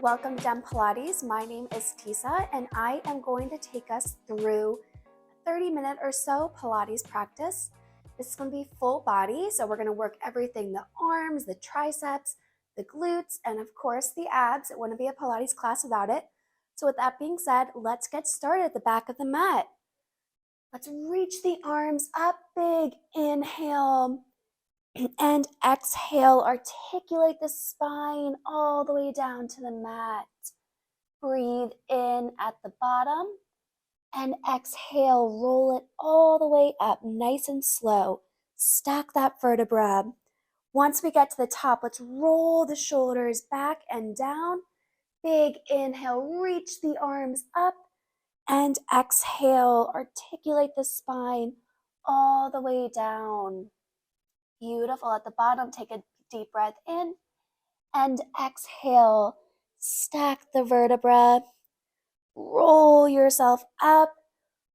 Welcome to DEN Pilates. My name is Tisa and I am going to take us through a 30-minute or so Pilates practice. This is going to be full body, so we're going to work everything, the arms, the triceps, the glutes, and of course the abs. It wouldn't be a Pilates class without it. So with that being said, let's get started at the back of the mat. Let's reach the arms up big, inhale. And exhale, articulate the spine all the way down to the mat. Breathe in at the bottom and exhale, roll it all the way up, nice and slow. Stack that vertebra. Once we get to the top, let's roll the shoulders back and down. Big inhale, reach the arms up and exhale, articulate the spine all the way down. Beautiful. At the bottom, take a deep breath in and exhale. Stack the vertebra. Roll yourself up.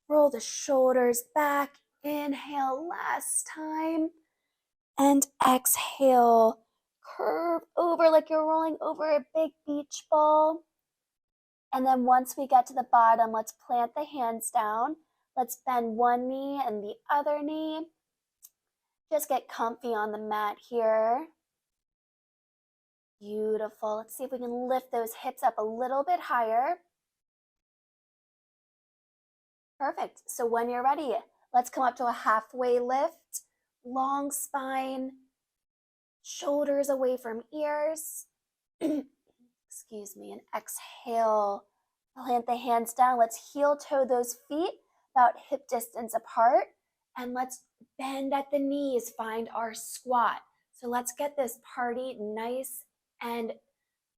Roll the shoulders back. Inhale, last time. And exhale. Curve over like you're rolling over a big beach ball. And then once we get to the bottom, let's plant the hands down. Let's bend one knee and the other knee. Just get comfy on the mat here. Beautiful. Let's see if we can lift those hips up a little bit higher. Perfect. So when you're ready, let's come up to a halfway lift. Long spine, shoulders away from ears. Excuse me. And exhale. Plant the hands down. Let's heel toe those feet about hip distance apart. And let's bend at the knees, find our squat. So let's get this party nice and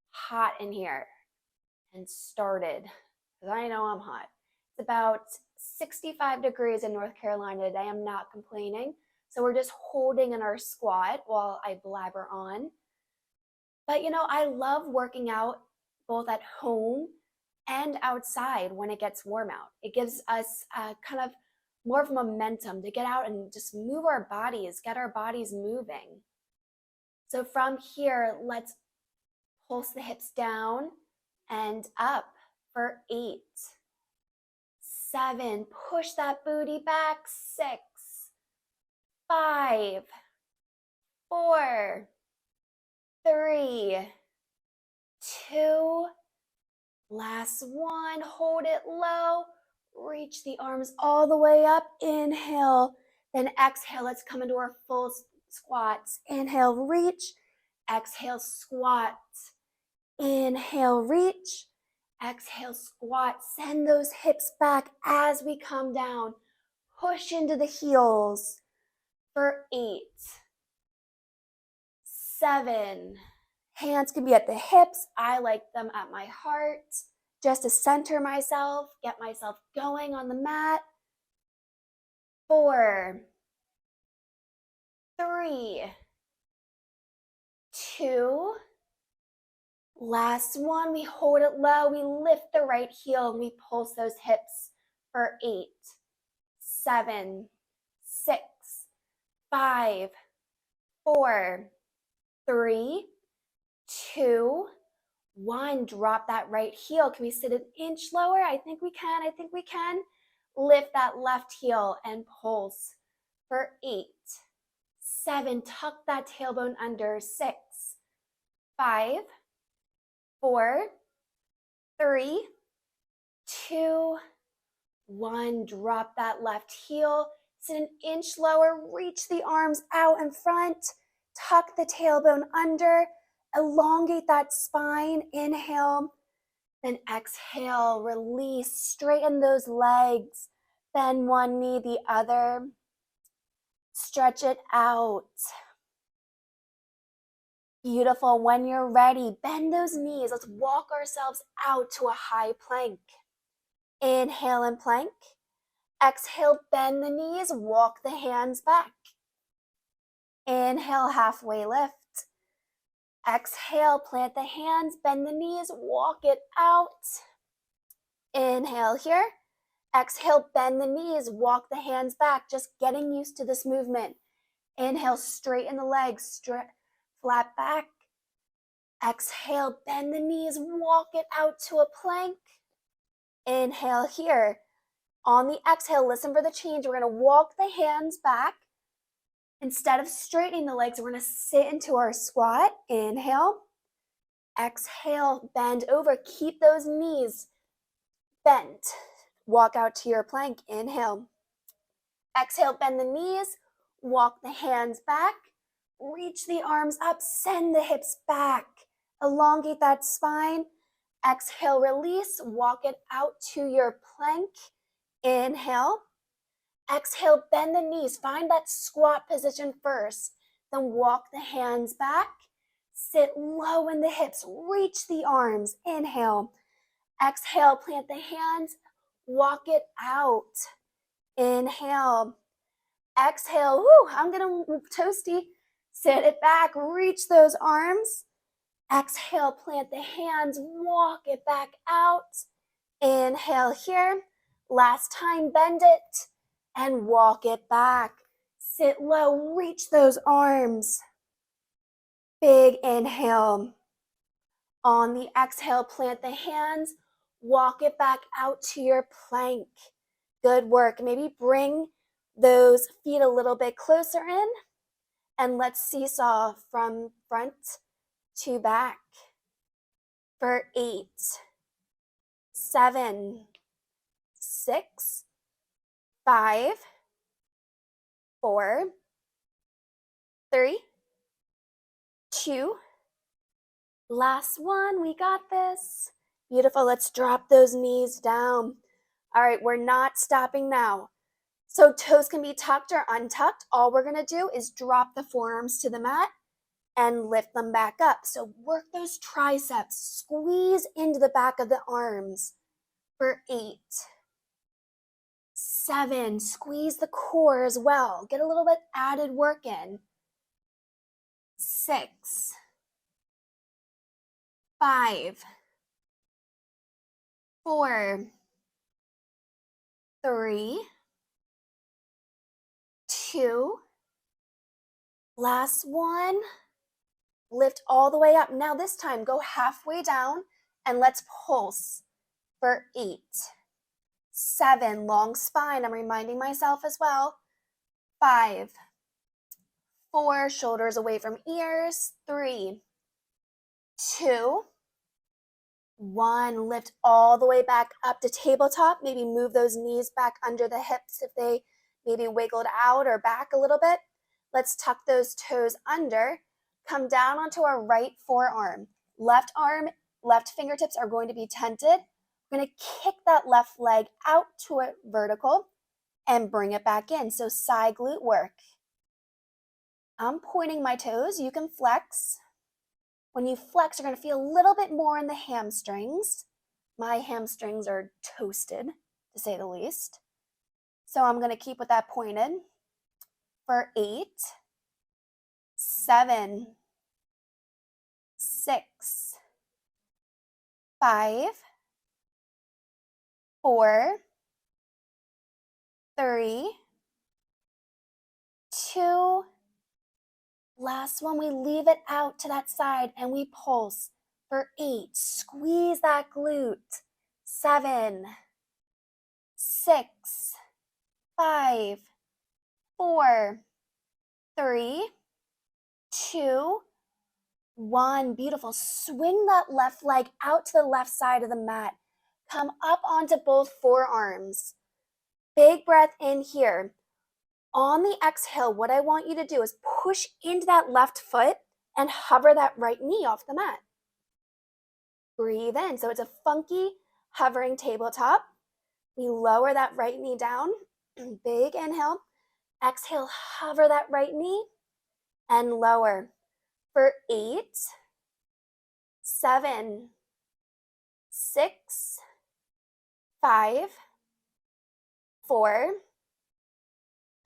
hot in here and started, because I know I'm hot. It's about 65 degrees in North Carolina today. I'm not complaining. So we're just holding in our squat while I blabber on. But you know, I love working out both at home and outside when it gets warm out. It gives us kind of more of momentum to get out and just move our bodies, get our bodies moving. So from here, let's pulse the hips down and up for 8, 7, push that booty back, 6, 5, 4, 3, 2, last one, hold it low. Reach the arms all the way up. Inhale, then exhale. Let's come into our full squats. Inhale, reach. Exhale, squat. Inhale, reach. Exhale, squat. Send those hips back as we come down. Push into the heels for 8, 7. Hands can be at the hips. I like them at my heart, just to center myself, get myself going on the mat. 4, 3, 2, last one. We hold it low. We lift the right heel and we pulse those hips for 8, 7, 6, 5, 4, 3, 2, 1. Drop that right heel. Can we sit an inch lower? I think we can. Lift that left heel and pulse for 8, 7. Tuck that tailbone under. 6, 5, 4, 3, 2, 1. Drop that left heel. Sit an inch lower. Reach the arms out in front. Tuck the tailbone under. Elongate that spine. Inhale. Then exhale, release, straighten those legs, bend one knee, the other, stretch it out. Beautiful. When you're ready, bend those knees. Let's walk ourselves out to a high plank. Inhale and plank. Exhale, bend the knees, walk the hands back. Inhale, halfway lift. Exhale, plant the hands, bend the knees, walk it out. Inhale here. Exhale, bend the knees, walk the hands back, just getting used to this movement. Inhale, straighten the legs, flat back. Exhale, bend the knees, walk it out to a plank. Inhale here. On the exhale, listen for the change. We're going to walk the hands back. Instead of straightening the legs, we're going to sit into our squat. Inhale. Exhale, bend over. Keep those knees bent. Walk out to your plank. Inhale. Exhale, bend the knees. Walk the hands back. Reach the arms up. Send the hips back. Elongate that spine. Exhale, release. Walk it out to your plank. Inhale. Exhale, bend the knees. Find that squat position first. Then walk the hands back. Sit low in the hips. Reach the arms. Inhale. Exhale, plant the hands. Walk it out. Inhale. Exhale. Woo, I'm going to toasty. Sit it back. Reach those arms. Exhale, plant the hands. Walk it back out. Inhale here. Last time, bend it and walk it back. Sit low, reach those arms. Big inhale. On the exhale, plant the hands, walk it back out to your plank. Good work. Maybe bring those feet a little bit closer in, and let's seesaw from front to back for 8, 7, 6, 5, 4, 3, 2, last one. We got this. Beautiful. Let's drop those knees down. All right, we're not stopping now. So toes can be tucked or untucked. All we're going to do is drop the forearms to the mat and lift them back up. So work those triceps. Squeeze into the back of the arms for 8, 7. Squeeze the core as well. Get a little bit added work in. 6, 5, 4, 3, 2. Last one. Lift all the way up. Now this time, go halfway down and let's pulse for 8, 7. Long spine. I'm reminding myself as well. 5, 4. Shoulders away from ears. 3, 2, 1. Lift all the way back up to tabletop. Maybe move those knees back under the hips if they maybe wiggled out or back a little bit. Let's tuck those toes under. Come down onto our right forearm. Left arm, left fingertips are going to be tented. We're going to kick that left leg out to it vertical and bring it back in. So side glute work. I'm pointing my toes. You can flex. When you flex, you're going to feel a little bit more in the hamstrings. My hamstrings are toasted, to say the least. So I'm going to keep with that pointed for 8, 7, 6, 5, 4, 3, 2. Last one, we leave it out to that side and we pulse for 8. Squeeze that glute. 7, 6, 5, 4, 3, 2, 1. Beautiful. Swing that left leg out to the left side of the mat. Come up onto both forearms. Big breath in here. On the exhale, what I want you to do is push into that left foot and hover that right knee off the mat. Breathe in. So it's a funky hovering tabletop. We lower that right knee down. Big inhale. Exhale, hover that right knee and lower for 8, 7, 6, 5, 4,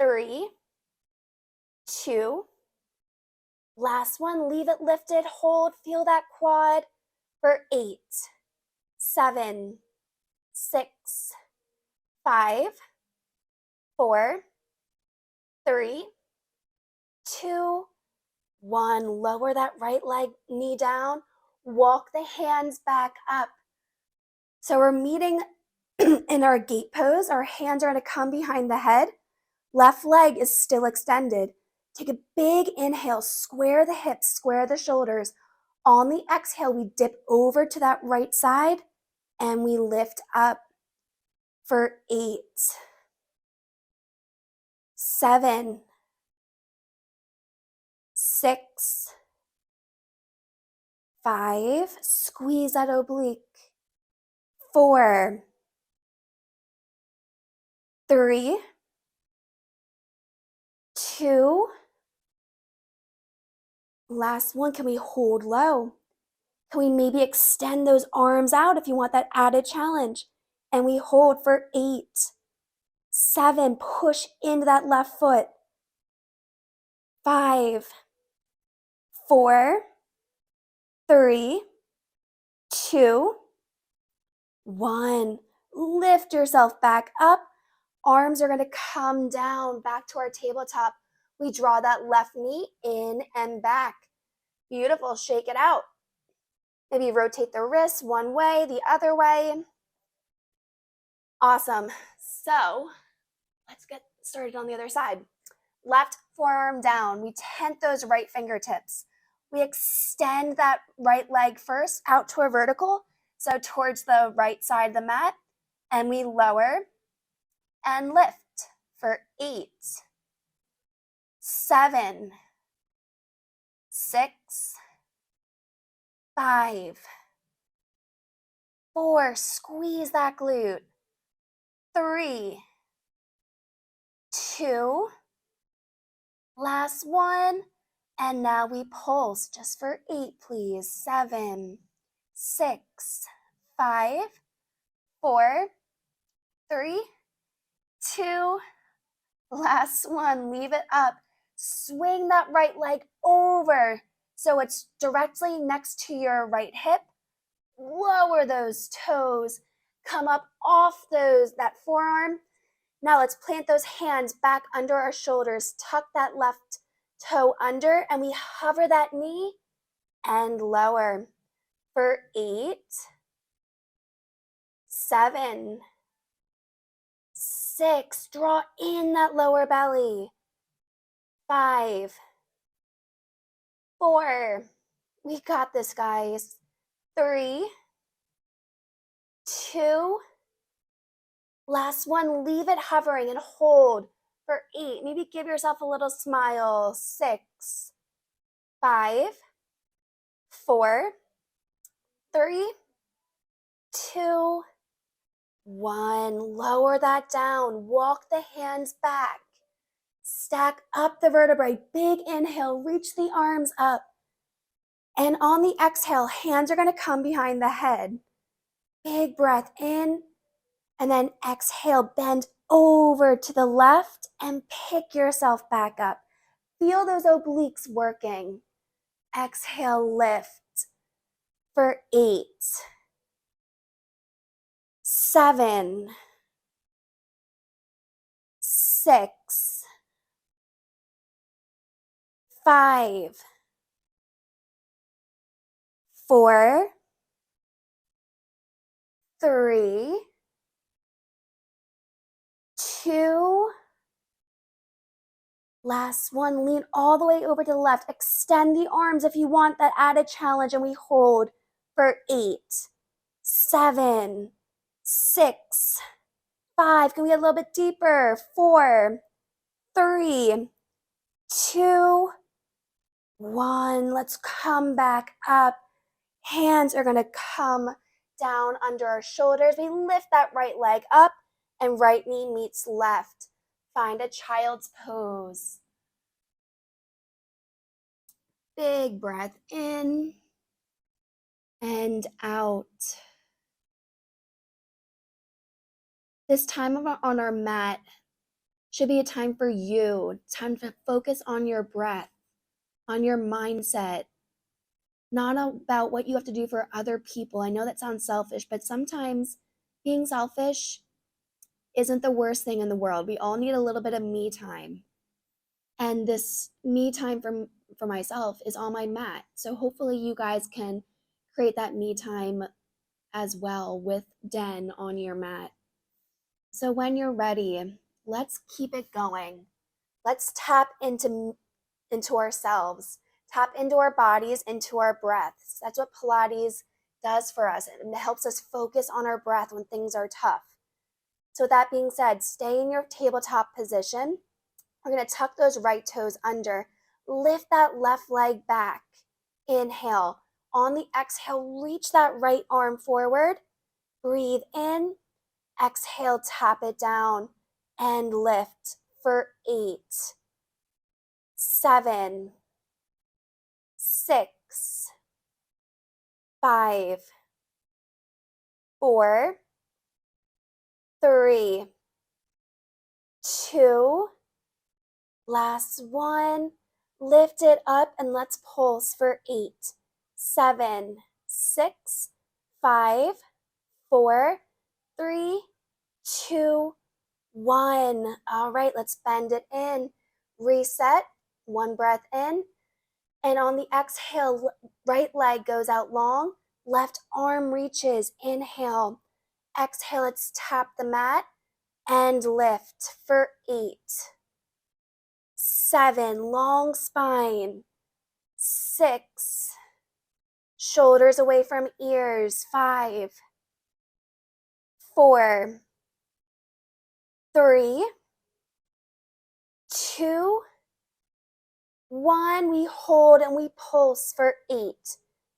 3, 2. Last one, leave it lifted, hold, feel that quad for 8, 7, 6, 5, 4, 3, 2, 1. Lower that right leg knee down. Walk the hands back up. So we're meeting in our gate pose. Our hands are going to come behind the head. Left leg is still extended. Take a big inhale, square the hips, square the shoulders. On the exhale, we dip over to that right side and we lift up for 8, 7, 6, 5, squeeze that oblique, 4, 3, 2, last one. Can we hold low? Can we maybe extend those arms out if you want that added challenge? And we hold for 8, 7, push into that left foot, 5, 4, 3, 2, 1. Lift yourself back up. Arms are going to come down back to our tabletop. We draw that left knee in and back. Beautiful. Shake it out. Maybe rotate the wrists one way, the other way. Awesome. So let's get started on the other side. Left forearm down. We tent those right fingertips. We extend that right leg first out to a vertical, so towards the right side of the mat, and we lower and lift for 8, 7, 6, 5, 4, squeeze that glute, 3, 2, last one, and now we pulse just for 8, please. 7, 6, 5, 4, 3, 2, last one. Leave it up. Swing that right leg over so it's directly next to your right hip. Lower those toes. Come up off that forearm. Now let's plant those hands back under our shoulders. Tuck that left toe under, and we hover that knee and lower for 8, 7, 6, draw in that lower belly, 5, 4, we got this, guys, 3, 2, last one. Leave it hovering and hold for 8. Maybe give yourself a little smile. 6, 5, 4, 3, 2, 1. Lower that down. Walk the hands back. Stack up the vertebrae. Big inhale. Reach the arms up. And on the exhale, hands are going to come behind the head. Big breath in. And then exhale. Bend over to the left and pick yourself back up. Feel those obliques working. Exhale, lift for 8, 7, 6, 5, 4, 3, 2, last one. Lean all the way over to the left. Extend the arms if you want that added challenge, and we hold for 8, 7, 6, 5. Can we get a little bit deeper? 4, 3, 2, 1. Let's come back up. Hands are going to come down under our shoulders. We lift that right leg up and right knee meets left. Find a child's pose. Big breath in and out. This time on our mat should be a time for you, time to focus on your breath, on your mindset, not about what you have to do for other people. I know that sounds selfish, but sometimes being selfish isn't the worst thing in the world. We all need a little bit of me time. And this me time for myself is on my mat. So hopefully you guys can create that me time as well with Den on your mat. So when you're ready, let's keep it going. Let's tap into ourselves, tap into our bodies, into our breaths. That's what Pilates does for us. It helps us focus on our breath when things are tough. So with that being said, stay in your tabletop position. We're going to tuck those right toes under. Lift that left leg back. Inhale. On the exhale, reach that right arm forward. Breathe in. Exhale, tap it down and lift for 8, 7, 6, 5, 4, 3, 2, last one. Lift it up and let's pulse for 8, 7, 6, 5, 4, 3, 2, 1. All right, let's bend it in. Reset. One breath in. And on the exhale, right leg goes out long. Left arm reaches. Inhale. Exhale, let's tap the mat and lift for 8, 7, long spine. 6, shoulders away from ears. 5, 4, 3, 2, 1. We hold and we pulse for 8,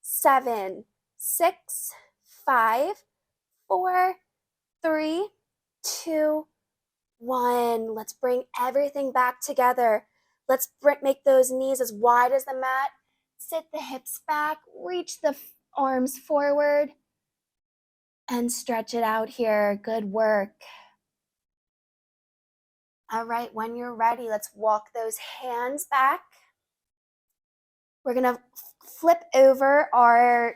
7, 6, 5, 4, 3, 2, 1. Let's bring everything back together. Let's make those knees as wide as the mat. Sit the hips back, reach the arms forward, and stretch it out here. Good work. All right, when you're ready, let's walk those hands back. We're going to flip over our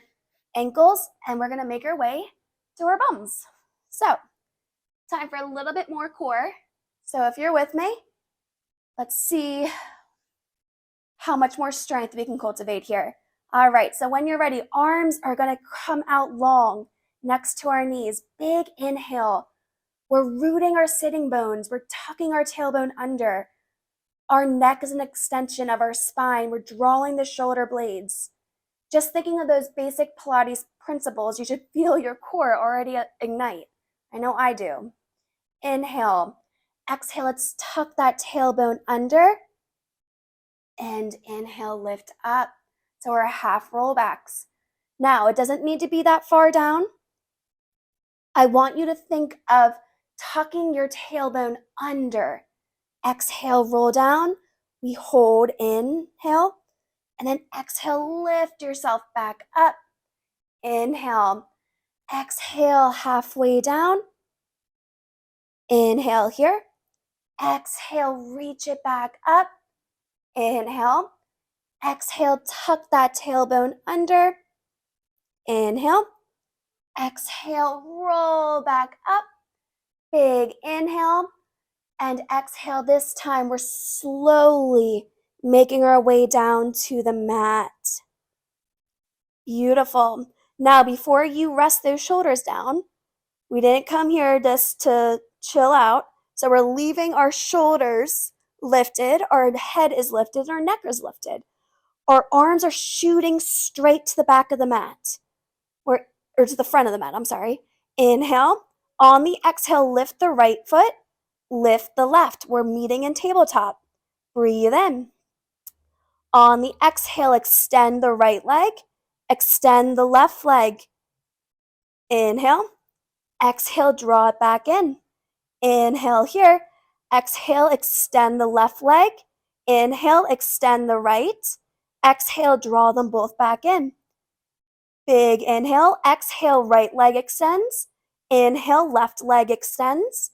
ankles and we're going to make our way to our bums. So, time for a little bit more core. So if you're with me, let's see how much more strength we can cultivate here. All right, so when you're ready, arms are going to come out long next to our knees. Big inhale. We're rooting our sitting bones. We're tucking our tailbone under. Our neck is an extension of our spine. We're drawing the shoulder blades. Just thinking of those basic Pilates principles, you should feel your core already ignite. I know I do. Inhale. Exhale, let's tuck that tailbone under. And inhale, lift up. So we're half rollbacks. Now, it doesn't need to be that far down. I want you to think of tucking your tailbone under. Exhale, roll down. We hold, inhale. And then exhale, lift yourself back up. Inhale. Exhale, halfway down. Inhale here. Exhale, reach it back up. Inhale. Exhale, tuck that tailbone under. Inhale. Exhale, roll back up. Big inhale. And exhale. This time we're slowly making our way down to the mat. Beautiful. Now, before you rest those shoulders down, we didn't come here just to chill out. So we're leaving our shoulders lifted, our head is lifted, our neck is lifted. Our arms are shooting straight to the back of the mat, or to the front of the mat, I'm sorry. Inhale. On the exhale, lift the right foot, lift the left. We're meeting in tabletop. Breathe in. On the exhale, extend the right leg, extend the left leg. Inhale. Exhale, draw it back in. Inhale here. Exhale, extend the left leg. Inhale, extend the right. Exhale, draw them both back in. Big inhale. Exhale, right leg extends. Inhale, left leg extends.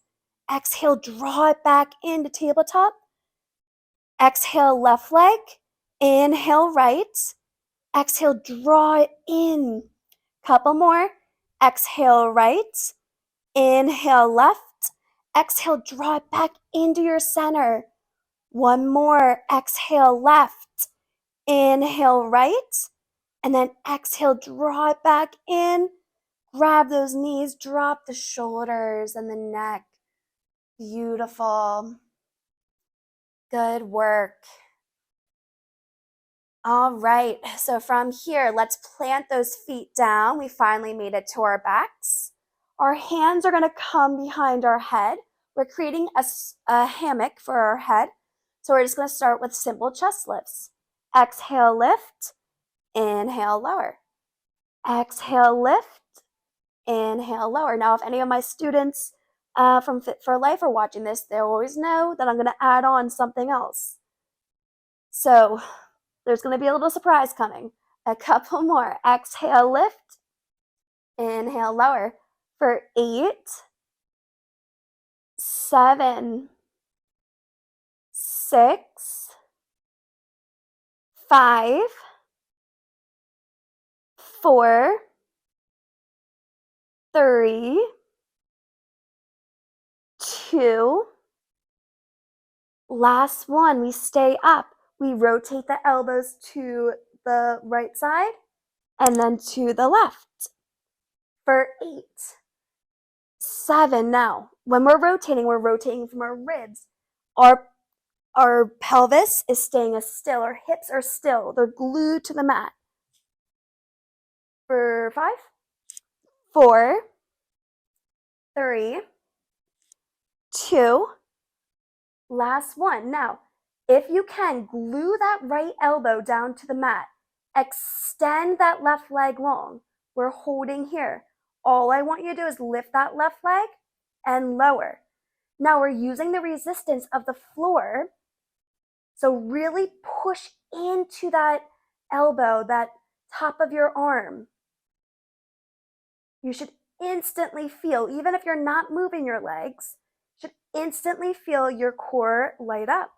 Exhale, draw it back into tabletop. Exhale, left leg. Inhale, right. Exhale, draw it in. Couple more. Exhale, right. Inhale, left. Exhale, draw it back into your center. One more. Exhale, left. Inhale, right. And then exhale, draw it back in. Grab those knees, drop the shoulders and the neck. Beautiful. Good work. All right, so from here, let's plant those feet down. We finally made it to our backs. Our hands are gonna come behind our head. We're creating a hammock for our head. So we're just gonna start with simple chest lifts. Exhale, lift. Inhale, lower. Exhale, lift. Inhale, lower. Now, if any of my students from Fit for Life are watching this, they'll always know that I'm gonna add on something else. So there's going to be a little surprise coming. A couple more. Exhale, lift. Inhale, lower. For 8, 7, 6, 5, 4, 3, 2. Last one. We stay up. We rotate the elbows to the right side and then to the left. For 8, 7. Now, when we're rotating from our ribs. Our pelvis is staying as still. Our hips are still. They're glued to the mat. For 5, 4, 3, 2. Last one. Now, if you can, glue that right elbow down to the mat. Extend that left leg long. We're holding here. All I want you to do is lift that left leg and lower. Now we're using the resistance of the floor. So really push into that elbow, that top of your arm. You should instantly feel, even if you're not moving your legs, should instantly feel your core light up.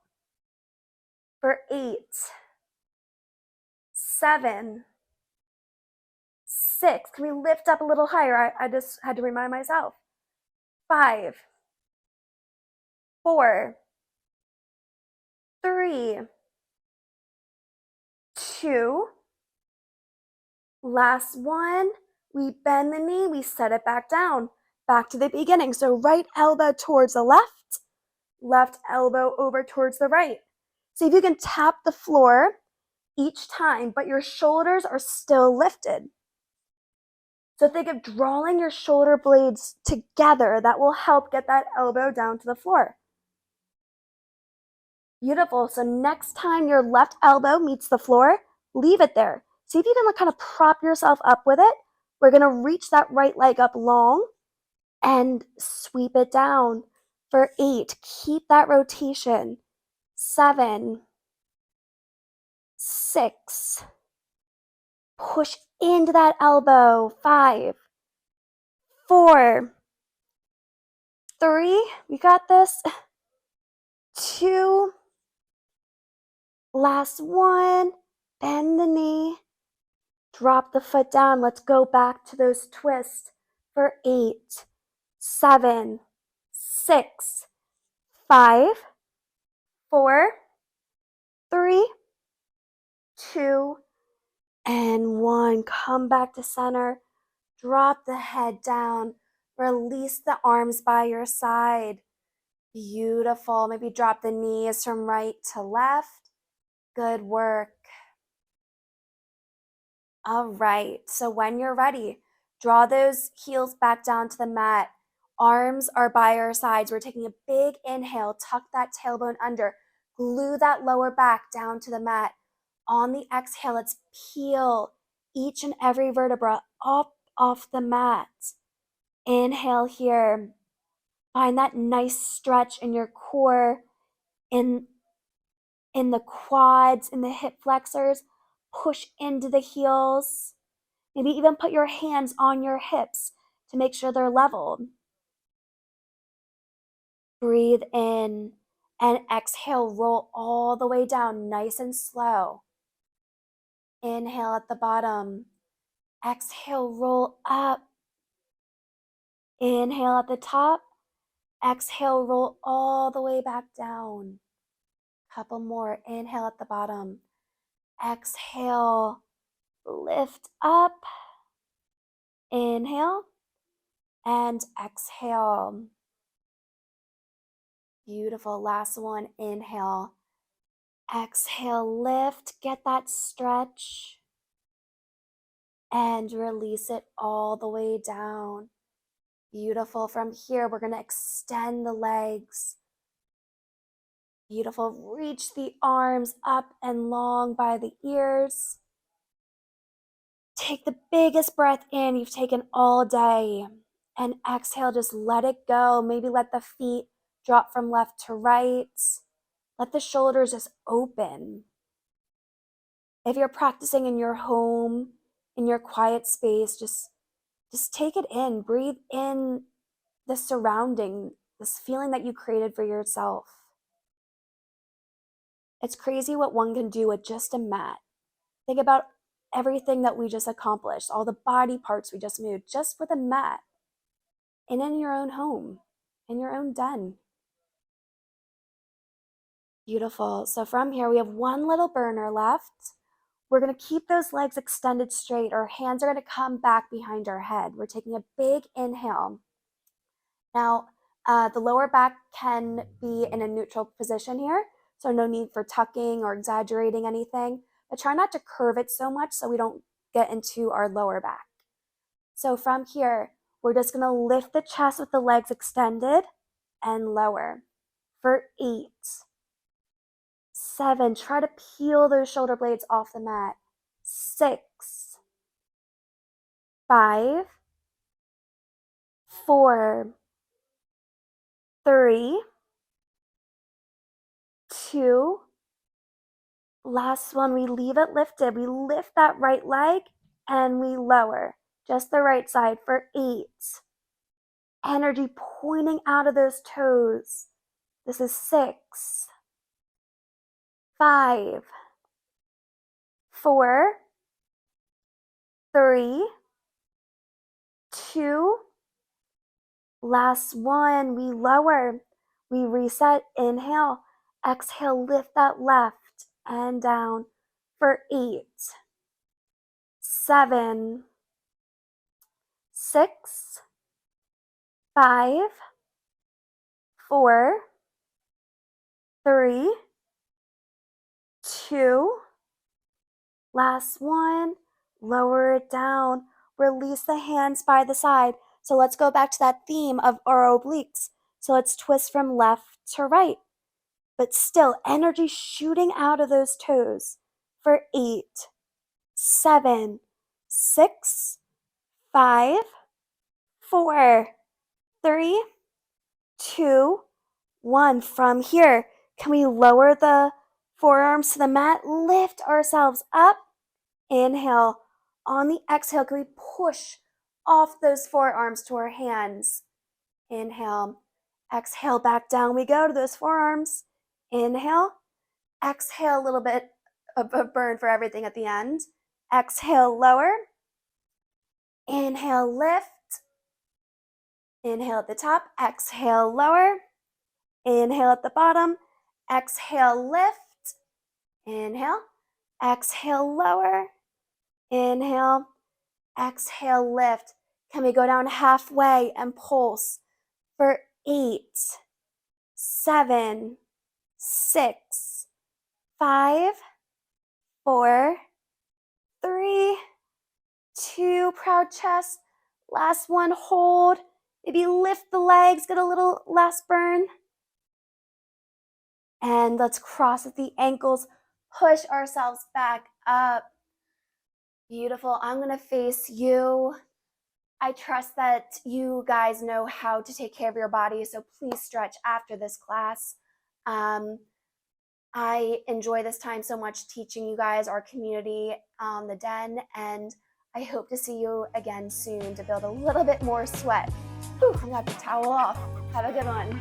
For 8, 7, 6. Can we lift up a little higher? I just had to remind myself. 5, 4, 3, 2. Last one. We bend the knee, we set it back down. Back to the beginning. So right elbow towards the left, left elbow over towards the right. See if you can tap the floor each time, but your shoulders are still lifted. So think of drawing your shoulder blades together. That will help get that elbow down to the floor. Beautiful. So next time your left elbow meets the floor, leave it there. See if you can kind of prop yourself up with it. We're going to reach that right leg up long and sweep it down. For 8, keep that rotation. 7, 6, push into that elbow. 5, 4, 3, we got this. 2, last one, bend the knee, drop the foot down. Let's go back to those twists. For 8, 7, 6, 5, 4, 3, 2, and 1. Come back to center. Drop the head down. Release the arms by your side. Beautiful. Maybe drop the knees from right to left. Good work. All right. So when you're ready, draw those heels back down to the mat. Arms are by our sides. We're taking a big inhale. Tuck that tailbone under. Glue that lower back down to the mat. On the exhale, let's peel each and every vertebra up off the mat. Inhale here. Find that nice stretch in your core, in the quads, in the hip flexors. Push into the heels. Maybe even put your hands on your hips to make sure they're leveled. Breathe in and exhale, roll all the way down, nice and slow. Inhale at the bottom. Exhale, roll up. Inhale at the top. Exhale, roll all the way back down. Couple more. Inhale at the bottom. Exhale, lift up, inhale, and exhale. Beautiful. Last one, inhale, exhale, lift, get that stretch, and release it all the way down. Beautiful. From here, we're going to extend the legs. Beautiful. Reach the arms up and long by the ears. Take the biggest breath in you've taken all day. And exhale, just let it go. Maybe let the feet drop from left to right. Let the shoulders just open. If you're practicing in your home, in your quiet space, just take it in. Breathe in the surrounding, this feeling that you created for yourself. It's crazy what one can do with just a mat. Think about everything that we just accomplished, all the body parts we just moved, just with a mat. And in your own home, in your own den. Beautiful. So from here, we have one little burner left. We're going to keep those legs extended straight. Our hands are going to come back behind our head. We're taking a big inhale. Now, the lower back can be in a neutral position here, so no need for tucking or exaggerating anything, but try not to curve it so much so we don't get into our lower back. So from here, we're just going to lift the chest with the legs extended and lower for 8, 7, try to peel those shoulder blades off the mat, 6, 5, 4, 3, 2, last one, we leave it lifted. We lift that right leg and we lower, just the right side for 8. Energy pointing out of those toes. This is 6, 5, 4, 3, 2, last one, we lower, we reset, inhale, exhale, lift that left and down for 8, 7, 6, 5, 4, 3, 2, last one, lower it down, release the hands by the side. So let's go back to that theme of our obliques. So let's twist from left to right, but still energy shooting out of those toes for 8, 7, 6, 5, 4, 3, 2, 1. From here, can we lower the forearms to the mat, lift ourselves up, inhale. On the exhale, can we push off those forearms to our hands? Inhale. Exhale, back down we go to those forearms. Inhale. Exhale, a little bit of a burn for everything at the end. Exhale, lower. Inhale, lift. Inhale at the top. Exhale, lower. Inhale at the bottom. Exhale, lift. Inhale. Exhale, lower. Inhale. Exhale, lift. Can we go down halfway and pulse for 8, 7, 6, 5, 4, 3, 2, proud chest. Last one, hold. Maybe lift the legs, get a little last burn. And let's cross at the ankles, push ourselves back up. Beautiful. I'm going to face you. I trust that you guys know how to take care of your body, so please stretch after this class. I enjoy this time so much teaching you guys, our community, the Den, and I hope to see you again soon to build a little bit more sweat. Whew, I'm going to have to towel off. Have a good one.